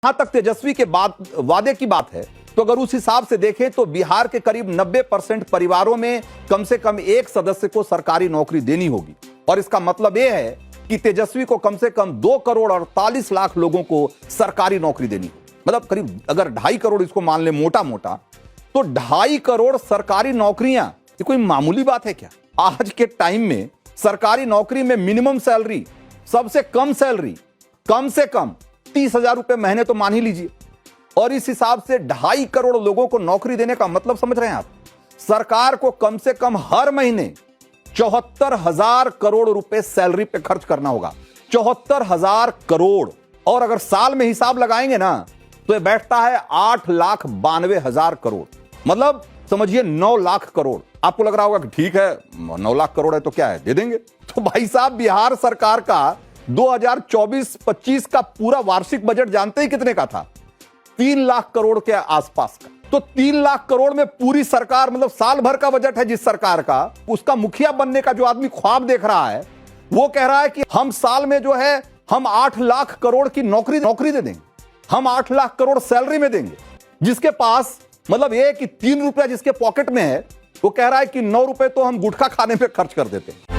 जहां तक तेजस्वी के बाद वादे की बात है तो अगर उस हिसाब से देखें तो बिहार के करीब 90% परिवारों में कम से कम एक सदस्य को सरकारी नौकरी देनी होगी। और इसका मतलब यह है कि तेजस्वी को कम से कम 2 करोड़ 48 लाख लोगों को सरकारी नौकरी देनी होगी। मतलब करीब अगर 2.5 करोड़ इसको मान ले मोटा मोटा, तो 2.5 करोड़ सरकारी नौकरियां ये कोई मामूली बात है क्या? आज के टाइम में सरकारी नौकरी में मिनिमम सैलरी, सबसे कम सैलरी कम से कम 30,000 रुपए महीने तो मान ही लीजिए। और इस हिसाब से 2.5 करोड़ लोगों को नौकरी देने का मतलब समझ रहे हैं आप? सरकार को कम से कम हर महीने 74,000 करोड़ रुपए सैलरी पे खर्च करना होगा। 74,000 करोड़। और अगर साल में हिसाब लगाएंगे ना तो यह बैठता है 8,92,000 करोड़। मतलब समझिए 9 लाख करोड़। आपको लग रहा होगा कि ठीक है 9 लाख करोड़ है तो क्या है, दे देंगे। तो भाई साहब, बिहार सरकार का 2024-25 का पूरा वार्षिक बजट जानते ही कितने का था? 3 लाख करोड़ के आसपास का। तो 3 लाख करोड़ में पूरी सरकार, मतलब साल भर का बजट है जिस सरकार का, उसका मुखिया बनने का जो आदमी ख्वाब देख रहा है वो कह रहा है कि हम साल में जो है हम 8 लाख करोड़ की नौकरी दे देंगे, हम 8 लाख करोड़ सैलरी में देंगे। जिसके पास मतलब ये कि 3 रुपया जिसके पॉकेट में है वो कह रहा है कि 9 रुपए तो हम गुटखा खाने पे खर्च कर देते हैं।